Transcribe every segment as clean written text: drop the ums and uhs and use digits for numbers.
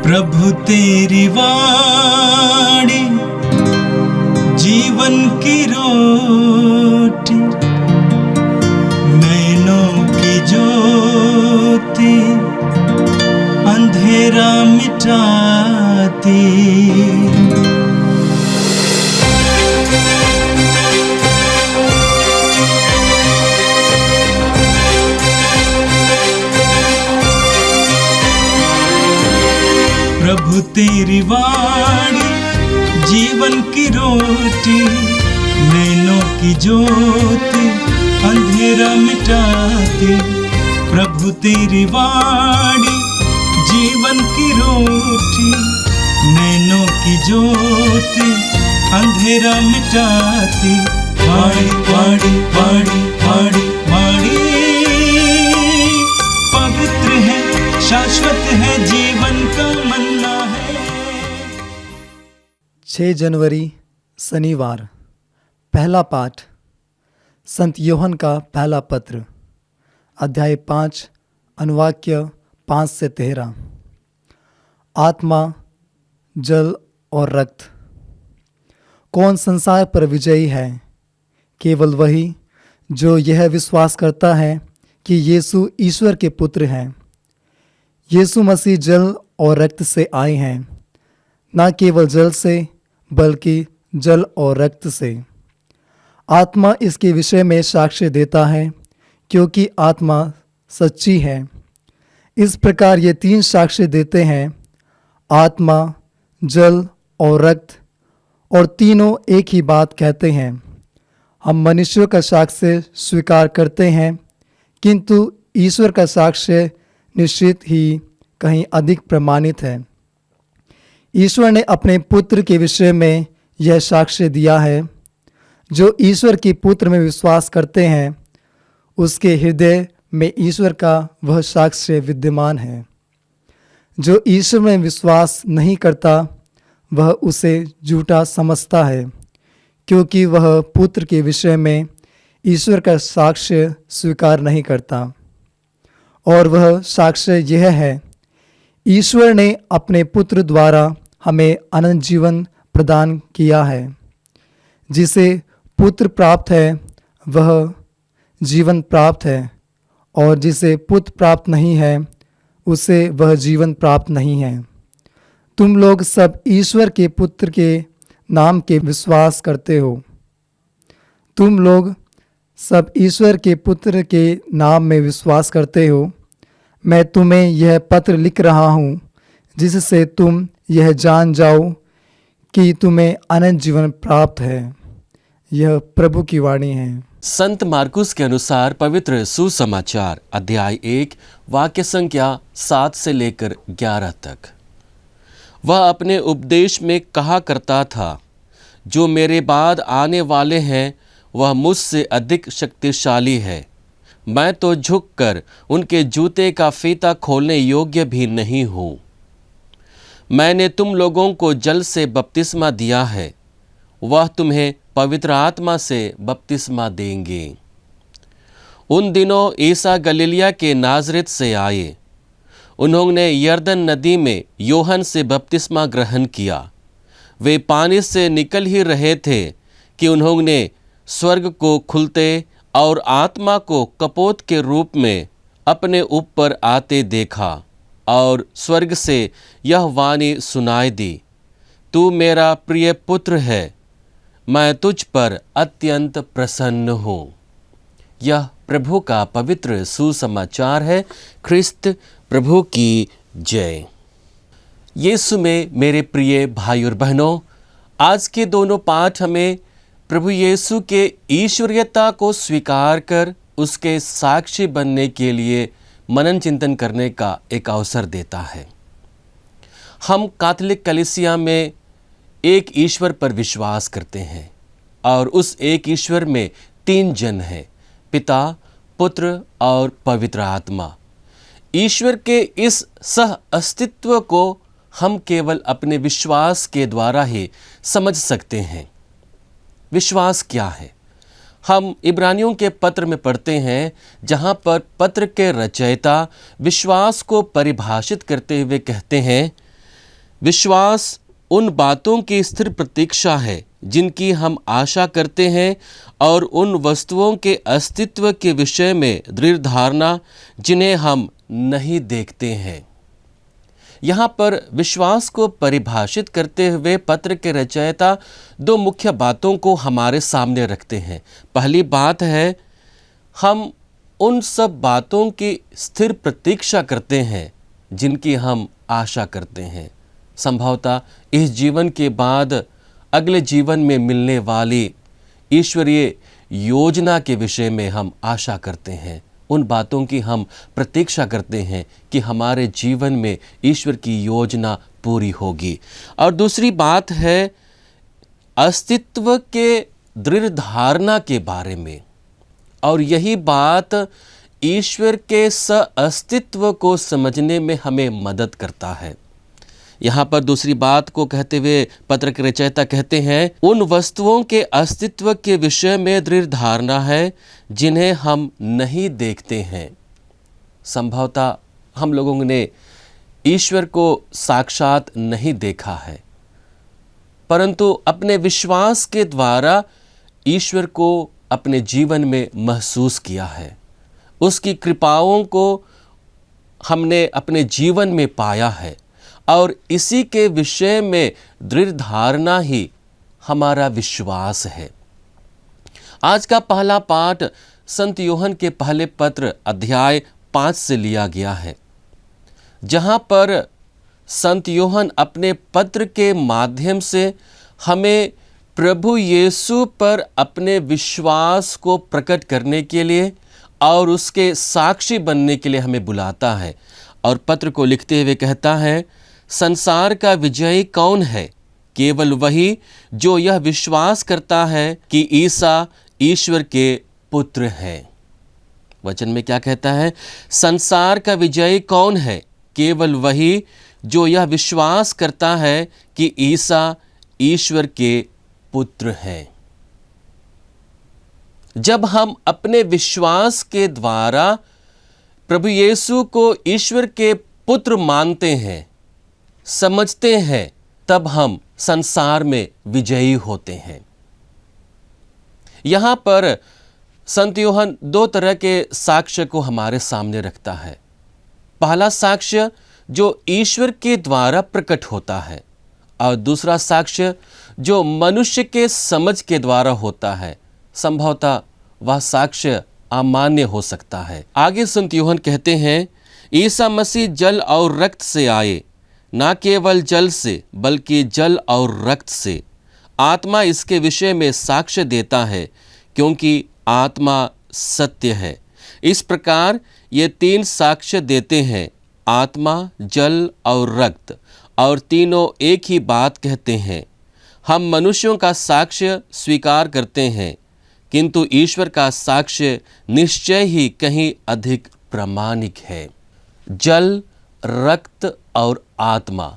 प्रभु तेरी वाणी जीवन की रोटी, नैनों की ज्योति अंधेरा मिटाती। प्रभु तेरी वाणी जीवन की रोटी, नैनों की ज्योति अंधेरा मिटाती। प्रभु तेरी वाणी जीवन की रोटी, नैनों की ज्योति अंधेरा मिटाती। वाणी वाणी वाणी वाणी वाणी पवित्र है, शाश्वत है, जीवन का मन्ना है। 6 जनवरी शनिवार। पहला पाठ संत योहन का पहला पत्र, अध्याय 5, अनुवाक्य 5 से 13। आत्मा, जल और रक्त। कौन संसार पर विजयी है? केवल वही जो यह विश्वास करता है कि यीशु ईश्वर के पुत्र हैं। यीशु मसीह जल और रक्त से आए हैं, न केवल जल से बल्कि जल और रक्त से। आत्मा इसके विषय में साक्ष्य देता है, क्योंकि आत्मा सच्ची है। इस प्रकार ये 3 साक्ष्य देते हैं, आत्मा, जल और रक्त, और तीनों एक ही बात कहते हैं। हम मनुष्यों का साक्ष्य स्वीकार करते हैं, किंतु ईश्वर का साक्ष्य निश्चित ही कहीं अधिक प्रमाणित है। ईश्वर ने अपने पुत्र के विषय में यह साक्ष्य दिया है। जो ईश्वर के पुत्र में विश्वास करते हैं, उसके हृदय में ईश्वर का वह साक्ष्य विद्यमान है। जो ईश्वर में विश्वास नहीं करता, वह उसे झूठा समझता है, क्योंकि वह पुत्र के विषय में ईश्वर का साक्ष्य स्वीकार नहीं करता। और वह साक्ष्य यह है, ईश्वर ने अपने पुत्र द्वारा हमें अनंत जीवन प्रदान किया है। जिसे पुत्र प्राप्त है वह जीवन प्राप्त है, और जिसे पुत्र प्राप्त नहीं है उसे वह जीवन प्राप्त नहीं है। तुम लोग सब ईश्वर के पुत्र के नाम के विश्वास करते हो। तुम लोग सब ईश्वर के पुत्र के नाम में विश्वास करते हो। मैं तुम्हें यह पत्र लिख रहा हूँ, जिससे तुम यह जान जाओ कि तुम्हें अनंत जीवन प्राप्त है। यह प्रभु की वाणी है। संत मार्कुस के अनुसार पवित्र सुसमाचार, अध्याय 1, वाक्य संख्या 7 से लेकर 11 तक। वह अपने उपदेश में कहा करता था, जो मेरे बाद आने वाले हैं वह मुझसे अधिक शक्तिशाली है। मैं तो झुककर उनके जूते का फीता खोलने योग्य भी नहीं हूँ। मैंने तुम लोगों को जल से बपतिस्मा दिया है, वह तुम्हें पवित्र आत्मा से बपतिस्मा देंगे। उन दिनों ईसा गलीलिया के नाज़रेत से आए। उन्होंने यरदन नदी में योहन से बपतिस्मा ग्रहण किया। वे पानी से निकल ही रहे थे कि उन्होंने स्वर्ग को खुलते और आत्मा को कपोत के रूप में अपने ऊपर आते देखा, और स्वर्ग से यह वाणी सुनाई दी, तू मेरा प्रिय पुत्र है, मैं तुझ पर अत्यंत प्रसन्न हूँ। यह प्रभु का पवित्र सुसमाचार है। ख्रिस्त प्रभु की जय। यीशु में मेरे प्रिय भाई और बहनों, आज के दोनों पाठ हमें प्रभु यीशु के ईश्वरीयता को स्वीकार कर उसके साक्षी बनने के लिए मनन चिंतन करने का एक अवसर देता है। हम कैथोलिक कलीसिया में एक ईश्वर पर विश्वास करते हैं, और उस एक ईश्वर में 3 जन हैं, पिता, पुत्र और पवित्र आत्मा। ईश्वर के इस सह अस्तित्व को हम केवल अपने विश्वास के द्वारा ही समझ सकते हैं। विश्वास क्या है? हम इब्रानियों के पत्र में पढ़ते हैं, जहाँ पर पत्र के रचयिता विश्वास को परिभाषित करते हुए कहते हैं विश्वास उन बातों की स्थिर प्रतीक्षा है जिनकी हम आशा करते हैं और उन वस्तुओं के अस्तित्व के विषय में दृढ़ धारणा जिन्हें हम नहीं देखते हैं। यहाँ पर विश्वास को परिभाषित करते हुए पत्र के रचयिता दो मुख्य बातों को हमारे सामने रखते हैं। पहली बात है, हम उन सब बातों की स्थिर प्रतीक्षा करते हैं जिनकी हम आशा करते हैं। संभवतः इस जीवन के बाद अगले जीवन में मिलने वाली ईश्वरीय योजना के विषय में हम आशा करते हैं। उन बातों की हम प्रतीक्षा करते हैं कि हमारे जीवन में ईश्वर की योजना पूरी होगी। और दूसरी बात है अस्तित्व के दृढ़ धारणा के बारे में, और यही बात ईश्वर के अस्तित्व को समझने में हमें मदद करता है। यहाँ पर दूसरी बात को कहते हुए पत्र के रचयिता कहते हैं, उन वस्तुओं के अस्तित्व के विषय में दृढ़ धारणा है जिन्हें हम नहीं देखते हैं। संभवतः हम लोगों ने ईश्वर को साक्षात नहीं देखा है, परंतु अपने विश्वास के द्वारा ईश्वर को अपने जीवन में महसूस किया है। उसकी कृपाओं को हमने अपने जीवन में पाया है और इसी के विषय में दृढ़ धारणा ही हमारा विश्वास है। आज का पहला पाठ संत यूहन्ना के पहले पत्र अध्याय 5 से लिया गया है, जहाँ पर संत यूहन्ना अपने पत्र के माध्यम से हमें प्रभु यीशु पर अपने विश्वास को प्रकट करने के लिए और उसके साक्षी बनने के लिए हमें बुलाता है। और पत्र को लिखते हुए कहता है, संसार का विजयी कौन है? केवल वही जो यह विश्वास करता है कि ईसा ईश्वर के पुत्र हैं। वचन में क्या कहता है? संसार का विजयी कौन है? केवल वही जो यह विश्वास करता है कि ईसा ईश्वर के पुत्र हैं। जब हम अपने विश्वास के द्वारा प्रभु यीशु को ईश्वर के पुत्र मानते हैं, समझते हैं, तब हम संसार में विजयी होते हैं। यहाँ पर संत यूहन्ना दो तरह के साक्ष्य को हमारे सामने रखता है। पहला साक्ष्य जो ईश्वर के द्वारा प्रकट होता है, और दूसरा साक्ष्य जो मनुष्य के समझ के द्वारा होता है। संभवतः वह साक्ष्य अमान्य हो सकता है। आगे संत यूहन्ना कहते हैं, ईसा मसीह जल और रक्त से आए, ना केवल जल से बल्कि जल और रक्त से। आत्मा इसके विषय में साक्ष्य देता है, क्योंकि आत्मा सत्य है। इस प्रकार ये तीन साक्ष्य देते हैं, आत्मा, जल और रक्त, और तीनों एक ही बात कहते हैं। हम मनुष्यों का साक्ष्य स्वीकार करते हैं, किंतु ईश्वर का साक्ष्य निश्चय ही कहीं अधिक प्रामाणिक है। जल, रक्त और आत्मा,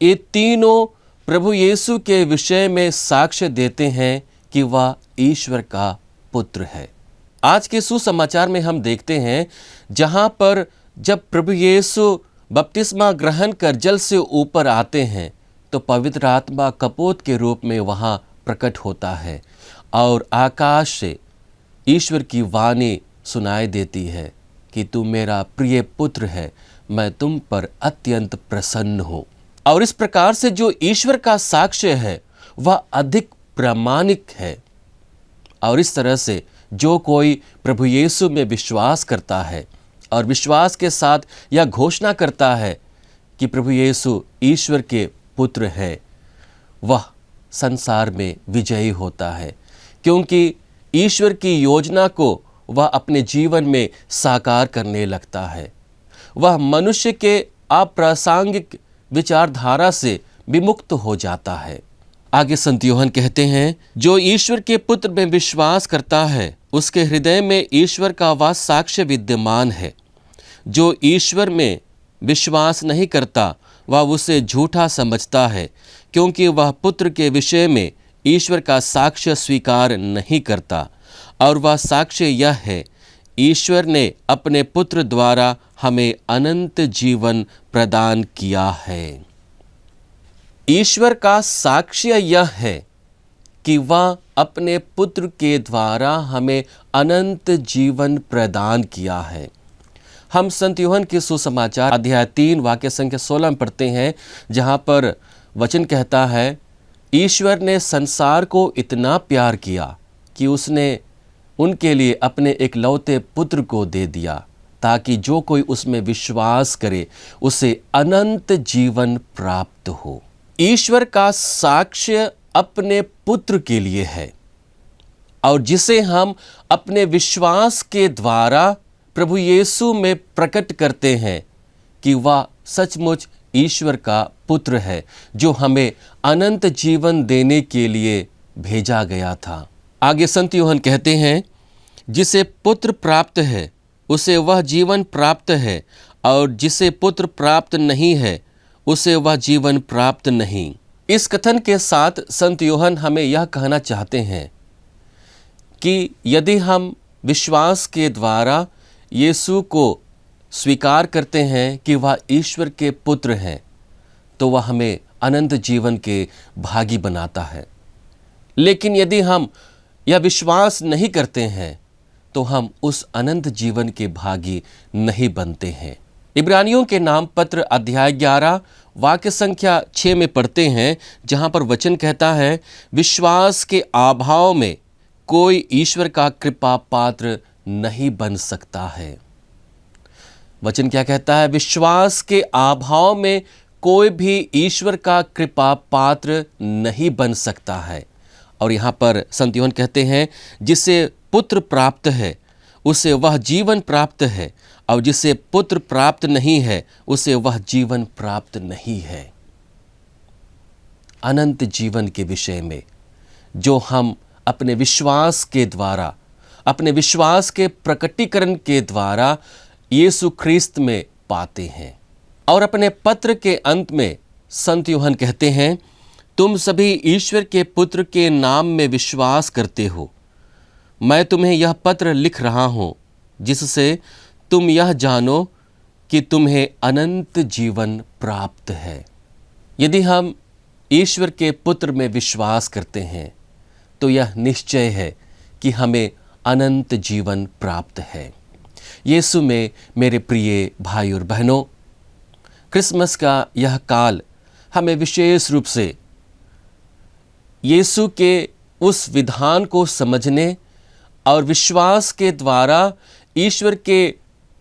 ये तीनों प्रभु यीशु के विषय में साक्ष्य देते हैं कि वह ईश्वर का पुत्र है। आज के सुसमाचार में हम देखते हैं, जहाँ पर जब प्रभु यीशु बपतिस्मा ग्रहण कर जल से ऊपर आते हैं, तो पवित्र आत्मा कपोत के रूप में वहाँ प्रकट होता है और आकाश से ईश्वर की वाणी सुनाई देती है कि तू मेरा प्रिय पुत्र है, मैं तुम पर अत्यंत प्रसन्न हूँ। और इस प्रकार से जो ईश्वर का साक्ष्य है वह अधिक प्रामाणिक है। और इस तरह से जो कोई प्रभु यीशु में विश्वास करता है और विश्वास के साथ यह घोषणा करता है कि प्रभु यीशु ईश्वर के पुत्र है, वह संसार में विजयी होता है, क्योंकि ईश्वर की योजना को वह अपने जीवन में साकार करने लगता है। वह मनुष्य के अप्रासंगिक विचारधारा से विमुक्त हो जाता है। आगे संत यूहन्ना कहते हैं, जो ईश्वर के पुत्र में विश्वास करता है उसके हृदय में ईश्वर का वह साक्ष्य विद्यमान है। जो ईश्वर में विश्वास नहीं करता वह उसे झूठा समझता है, क्योंकि वह पुत्र के विषय में ईश्वर का साक्ष्य स्वीकार नहीं करता। और वह साक्ष्य यह है, ईश्वर ने अपने पुत्र द्वारा हमें अनंत जीवन प्रदान किया है। ईश्वर का साक्ष्य यह है कि वह अपने पुत्र के द्वारा हमें अनंत जीवन प्रदान किया है। हम संत यूहन्ना के सुसमाचार अध्याय 3 वाक्य संख्या 16 में पढ़ते हैं, जहाँ पर वचन कहता है, ईश्वर ने संसार को इतना प्यार किया कि उसने उनके लिए अपने एकलौते पुत्र को दे दिया, ताकि जो कोई उसमें विश्वास करे उसे अनंत जीवन प्राप्त हो। ईश्वर का साक्ष्य अपने पुत्र के लिए है, और जिसे हम अपने विश्वास के द्वारा प्रभु यीशु में प्रकट करते हैं कि वह सचमुच ईश्वर का पुत्र है, जो हमें अनंत जीवन देने के लिए भेजा गया था। आगे संत यूहन्ना कहते हैं, जिसे पुत्र प्राप्त है उसे वह जीवन प्राप्त है, और जिसे पुत्र प्राप्त नहीं है उसे वह जीवन प्राप्त नहीं। इस कथन के साथ संत यूहन्ना हमें यह कहना चाहते हैं कि यदि हम विश्वास के द्वारा यीशु को स्वीकार करते हैं कि वह ईश्वर के पुत्र हैं, तो वह हमें अनंत जीवन के भागी बनाता है। लेकिन यदि हम यह विश्वास नहीं करते हैं तो हम उस अनंत जीवन के भागी नहीं बनते हैं। इब्रानियों के नाम पत्र अध्याय 11 वाक्य संख्या 6 में पढ़ते हैं, जहाँ पर वचन कहता है, विश्वास के अभाव में कोई ईश्वर का कृपा पात्र नहीं बन सकता है। वचन क्या कहता है? विश्वास के अभाव में कोई भी ईश्वर का कृपा पात्र नहीं बन सकता है। और यहाँ पर संत यूहन्ना कहते हैं, जिसे पुत्र प्राप्त है उसे वह जीवन प्राप्त है, और जिसे पुत्र प्राप्त नहीं है उसे वह जीवन प्राप्त नहीं है। अनंत जीवन के विषय में जो हम अपने विश्वास के द्वारा, अपने विश्वास के प्रकटीकरण के द्वारा यीशु ख्रीस्त में पाते हैं। और अपने पत्र के अंत में संत यूहन्ना कहते हैं, तुम सभी ईश्वर के पुत्र के नाम में विश्वास करते हो। मैं तुम्हें यह पत्र लिख रहा हूँ, जिससे तुम यह जानो कि तुम्हें अनंत जीवन प्राप्त है। यदि हम ईश्वर के पुत्र में विश्वास करते हैं तो यह निश्चय है कि हमें अनंत जीवन प्राप्त है। यीशु में मेरे प्रिय भाई और बहनों, क्रिसमस का यह काल हमें विशेष रूप से यीशु के उस विधान को समझने और विश्वास के द्वारा ईश्वर के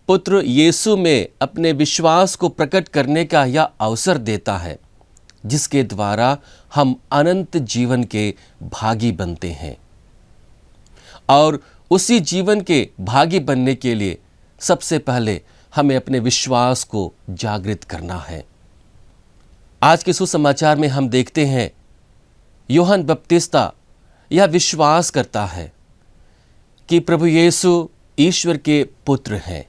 पुत्र यीशु में अपने विश्वास को प्रकट करने का यह अवसर देता है, जिसके द्वारा हम अनंत जीवन के भागी बनते हैं। और उसी जीवन के भागी बनने के लिए सबसे पहले हमें अपने विश्वास को जागृत करना है। आज के सुसमाचार में हम देखते हैं, यूहन्ना बपतिस्ता यह विश्वास करता है कि प्रभु यीशु ईश्वर के पुत्र हैं,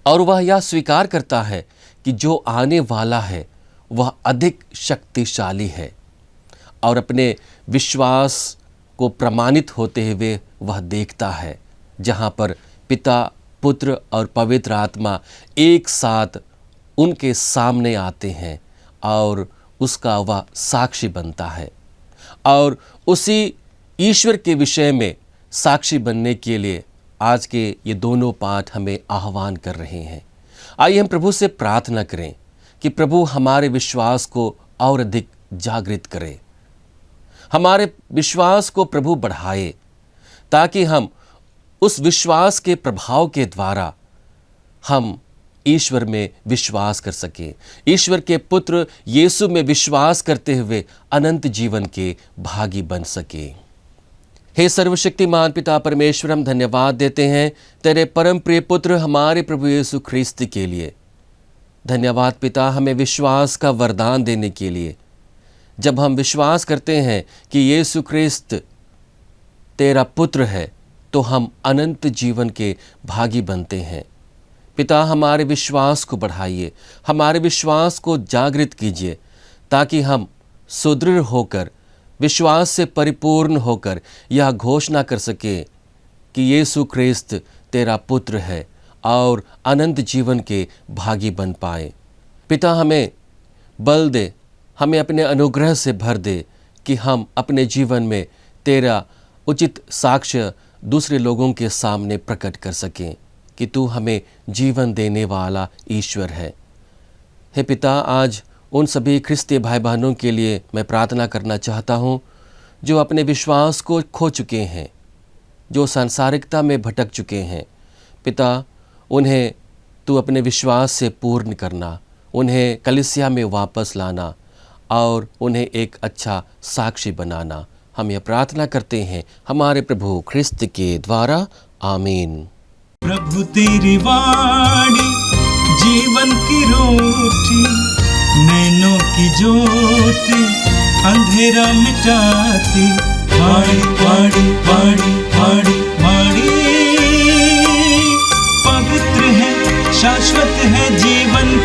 और वह यह स्वीकार करता है कि जो आने वाला है वह अधिक शक्तिशाली है। और अपने विश्वास को प्रमाणित होते हुए वह देखता है, जहाँ पर पिता, पुत्र और पवित्र आत्मा एक साथ उनके सामने आते हैं और उसका वह साक्षी बनता है। और उसी ईश्वर के विषय में साक्षी बनने के लिए आज के ये दोनों पाठ हमें आह्वान कर रहे हैं। आइए हम प्रभु से प्रार्थना करें कि प्रभु हमारे विश्वास को और अधिक जागृत करे, हमारे विश्वास को प्रभु बढ़ाए, ताकि हम उस विश्वास के प्रभाव के द्वारा हम ईश्वर में विश्वास कर सकें, ईश्वर के पुत्र यीशु में विश्वास करते हुए अनंत जीवन के भागी बन सके। हे सर्वशक्तिमान पिता परमेश्वर, हम धन्यवाद देते हैं तेरे परम प्रिय पुत्र हमारे प्रभु यीशु ख्रीस्त के लिए। धन्यवाद पिता, हमें विश्वास का वरदान देने के लिए। जब हम विश्वास करते हैं कि यीशु ख्रीस्त तेरा पुत्र है, तो हम अनंत जीवन के भागी बनते हैं। पिता, हमारे विश्वास को बढ़ाइए, हमारे विश्वास को जागृत कीजिए, ताकि हम सुदृढ़ होकर, विश्वास से परिपूर्ण होकर यह घोषणा कर सके कि यीशु ख्रीस्त तेरा पुत्र है और अनंत जीवन के भागी बन पाए। पिता, हमें बल दे, हमें अपने अनुग्रह से भर दे कि हम अपने जीवन में तेरा उचित साक्ष्य दूसरे लोगों के सामने प्रकट कर सकें कि तू हमें जीवन देने वाला ईश्वर है। हे पिता, आज उन सभी ख्रिस्ती भाई बहनों के लिए मैं प्रार्थना करना चाहता हूँ जो अपने विश्वास को खो चुके हैं, जो सांसारिकता में भटक चुके हैं। पिता, उन्हें तू अपने विश्वास से पूर्ण करना, उन्हें कलीसिया में वापस लाना और उन्हें एक अच्छा साक्षी बनाना। हम यह प्रार्थना करते हैं हमारे प्रभु ख्रिस्त के द्वारा। आमीन। प्रभु तेरी वाणी जीवन की रोटी, नैनों की ज्योति अंधेरा मिटाती। वाणी वाणी वाणी वाणी वाणी पवित्र है, शाश्वत है, जीवन